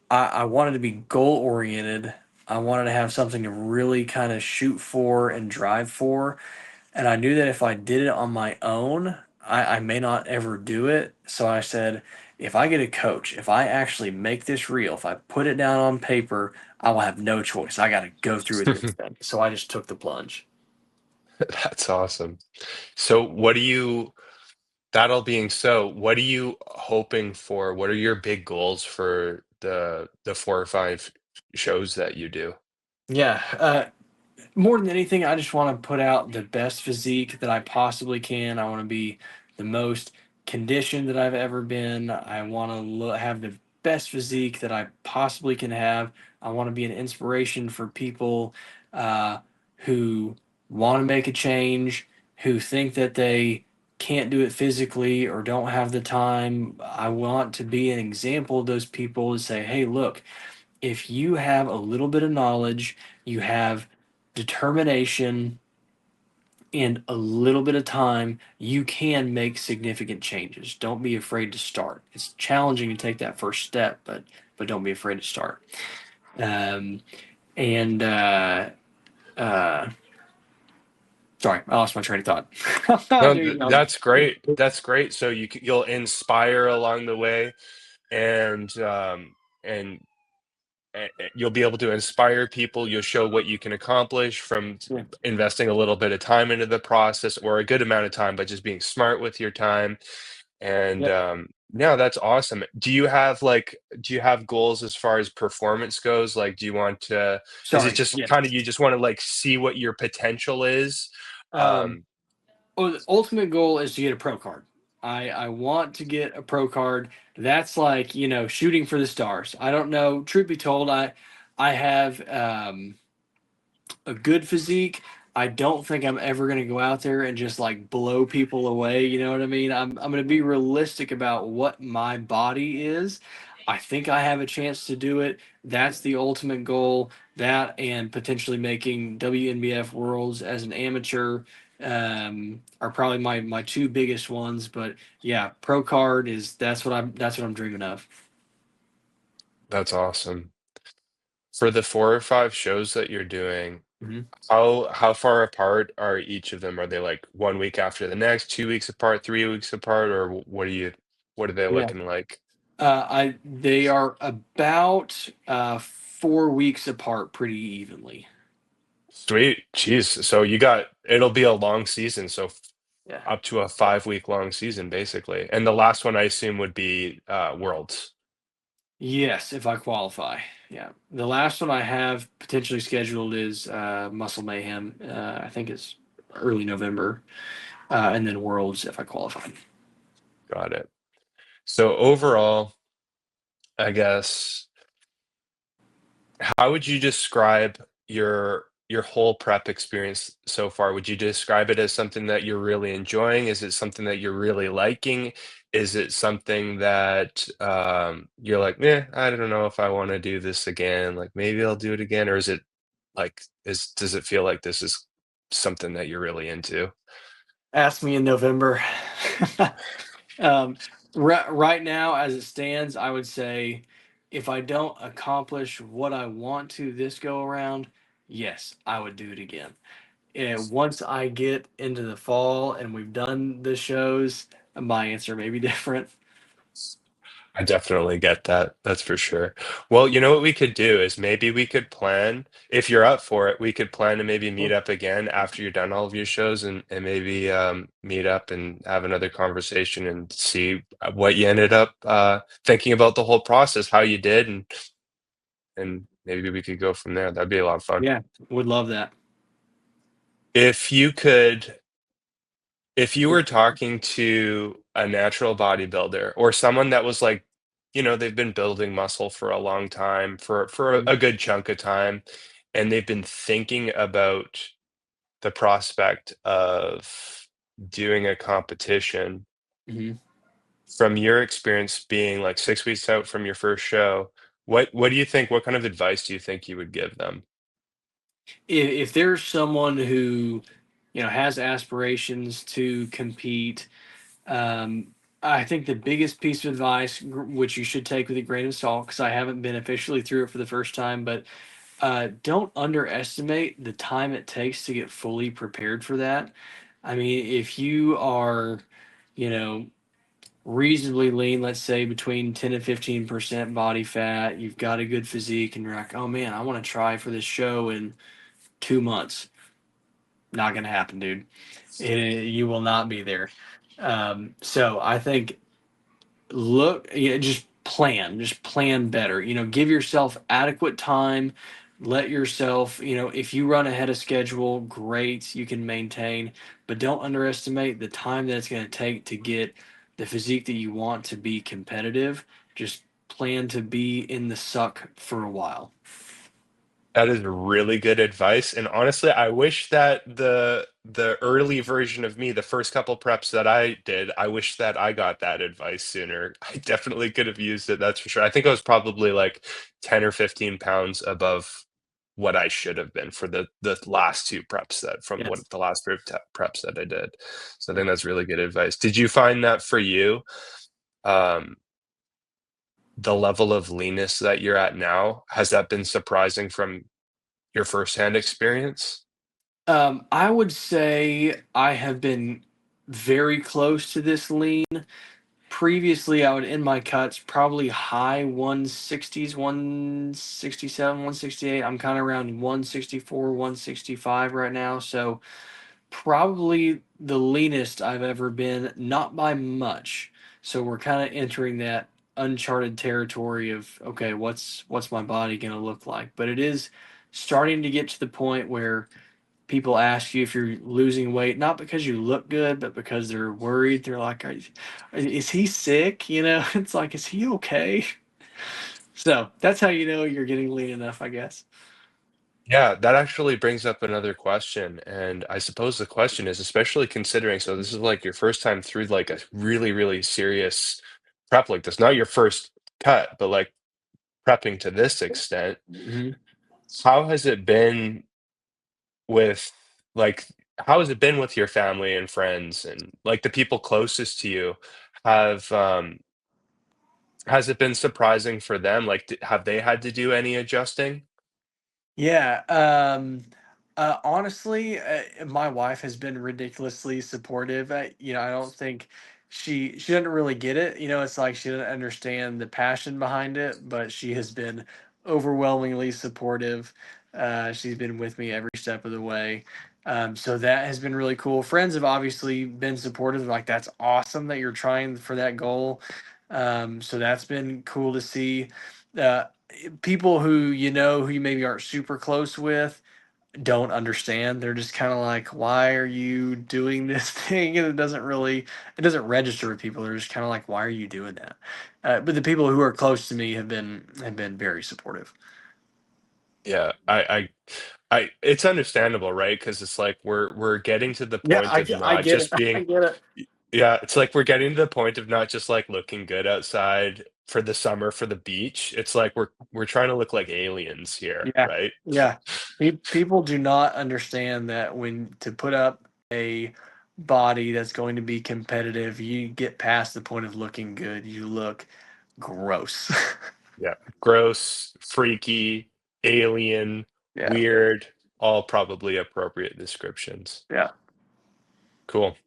I wanted to be goal oriented. I wanted to have something to really kind of shoot for and drive for. And I knew that if I did it on my own, I may not ever do it. So I said, if I get a coach, if I actually make this real, if I put it down on paper, I will have no choice. I got to go through with this thing. So I just took the plunge. That's awesome. So that all being so, what are you hoping for? What are your big goals for the 4 or 5 shows that you do? Yeah. More than anything, I just want to put out the best physique that I possibly can. I want to be the most conditioned that I've ever been. I want to have the best physique that I possibly can have. I want to be an inspiration for people uh, who want to make a change, who think that they can't do it physically or don't have the time. I want to be an example of those people to say, hey, look, if you have a little bit of knowledge, you have determination and a little bit of time, you can make significant changes. Don't be afraid to start. It's challenging to take that first step, but don't be afraid to start. Um, and uh, Sorry, I lost my train of thought. No, Dude, that's great. That's great. So you'll inspire along the way, and and you'll be able to inspire people. You'll show what you can accomplish from yeah, investing a little bit of time into the process, or a good amount of time, but just being smart with your time. And yep. no, that's awesome. Do you have goals as far as performance goes? Like, do you want to, is it Sorry. just Yeah. kind of, you just want to like see what your potential is? Um, Um, Well, the ultimate goal is to get a pro card. I want to get a pro card. That's like, shooting for the stars. I don't know. Truth be told, I have a good physique. I don't think I'm ever going to go out there and just like blow people away. You know what I mean? I'm going to be realistic about what my body is. I think I have a chance to do it. That's the ultimate goal. That and potentially making WNBF Worlds as an amateur are probably my two biggest ones. But yeah, pro card is that's what I'm dreaming of. that's awesome. For the 4 or 5 shows that you're doing, Mhm. how far apart are each of them? Are they like 1 week after the next, 2 weeks apart, 3 weeks apart, or what are they Yeah. looking like? I They are about 4 weeks apart, pretty evenly. Sweet. Jeez. So it'll be a long season. So Yeah. up to a 5 week long season, basically. And the last one I assume would be Worlds. Yes, if I qualify. Yeah. The last one I have potentially scheduled is Muscle Mayhem. I think it's early November, and then Worlds if I qualify. Got it. So overall, I guess How would you describe your whole prep experience so far? Would you describe it as something that you're really enjoying? Is it something that you're really liking? Is it something that you're like, I don't know if I want to do this again. Like maybe I'll do it again, or is it like is does it feel like this is something that you're really into? Ask me in November. um, right now, as it stands, I would say if I don't accomplish what I want to this go around, yes, I would do it again. And once I get into the fall and we've done the shows, my answer may be different. I definitely get that. That's for sure. Well, you know what we could do is maybe we could plan, if you're up for it, we could plan to maybe meet up again after you're done all of your shows and maybe meet up and have another conversation and see what you ended up thinking about the whole process, how you did, and maybe we could go from there. That'd be a lot of fun. Yeah, would love that. If you could If you were talking to a natural bodybuilder or someone that was like, they've been building muscle for a long time, for a good chunk of time, and they've been thinking about the prospect of doing a competition, Mhm. from your experience being like 6 weeks out from your first show, what do you think, what kind of advice do you think you would give them? If there's someone who, has aspirations to compete, um, I think the biggest piece of advice, which you should take with a grain of salt, because I haven't been officially through it for the first time, but don't underestimate the time it takes to get fully prepared for that. I mean, if you are, you know, reasonably lean, let's say between 10 and 15% body fat, you've got a good physique, and you're like, oh man, I want to try for this show in 2 months. Not gonna happen, dude. You will not be there. So I think just plan better. Give yourself adequate time. Let yourself, if you run ahead of schedule, great, you can maintain, but don't underestimate the time that it's going to take to get the physique that you want to be competitive. Just plan to be in the suck for a while. That is really good advice, and honestly, I wish that the early version of me, the first couple preps that I did, I wish that I got that advice sooner. I definitely could have used it, that's for sure. I think I was probably like 10 or 15 pounds above what I should have been for the last 2 preps that from Yes. what the last 3 preps that I did. So I think that's really good advice. Did you find that for you, um, the level of leanness that you're at now, has that been surprising from your firsthand experience? I would say I have been very close to this lean. Previously, I would end my cuts probably high 160s, 167, 168. I'm kind of around 164, 165 right now. So probably the leanest I've ever been, not by much. So we're kind of entering that uncharted territory of okay, what's my body going to look like? But it is starting to get to the point where people ask you if you're losing weight, not because you look good, but because they're worried. They're like, is he sick? It's like, is he okay? So that's how you know you're getting lean enough, I guess. Yeah, that actually brings up another question, and I suppose the question is, especially considering, so this is like your first time through like a really, really serious prep like this, not your first cut, but like prepping to this extent. Hmm. How has it been with like how has it been with your family and friends and like the people closest to you? Have has it been surprising for them? Like, have they had to do any adjusting? Yeah. Honestly, my wife has been ridiculously supportive. I don't think she doesn't really get it. It's like she doesn't understand the passion behind it, but she has been overwhelmingly supportive. She's been with me every step of the way. So that has been really cool. Friends have obviously been supportive. Like, that's awesome that you're trying for that goal. So that's been cool to see. Uh, People who you maybe aren't super close with don't understand. They're just kind of like, why are you doing this thing? And it doesn't register with people. They're just kind of like, why are you doing that? But the people who are close to me have been very supportive. Yeah, it's understandable, right? Because it's like we're getting to the Yeah, point of I not get it. just being, I get it. yeah, it's like we're getting to the point of not just like looking good outside for the summer for the beach. It's like we're trying to look like aliens here, Yeah, right? yeah. People do not understand that when to put up a body that's going to be competitive, you get past the point of looking good. You look gross. Yeah, gross, freaky, alien, Yeah, weird, all probably appropriate descriptions. yeah, Cool.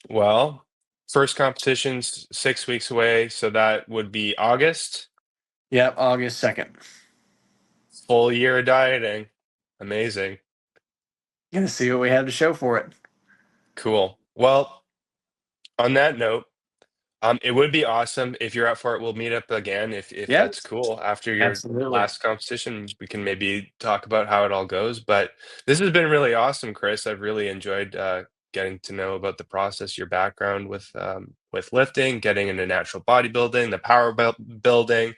Well, first competition's 6 weeks away, so that would be August. yeah. August 2nd. Full year of dieting. Amazing. Gonna see what we have to show for it. Cool. Well, on that note, it would be awesome if you're up for it. We'll meet up again if Yeah, that's cool. After your absolutely. last competition, we can maybe talk about how it all goes. But this has been really awesome, Chris. I've really enjoyed getting to know about the process, your background with lifting, getting into natural bodybuilding, the building.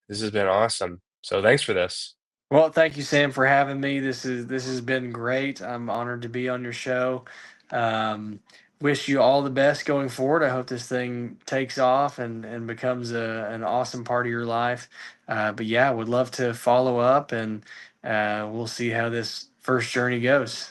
This has been awesome. So thanks for this. Well, thank you, Sam, for having me. This has been great. I'm honored to be on your show. Um, Wish you all the best going forward. I hope this thing takes off and becomes an awesome part of your life. But yeah, would love to follow up and we'll see how this first journey goes.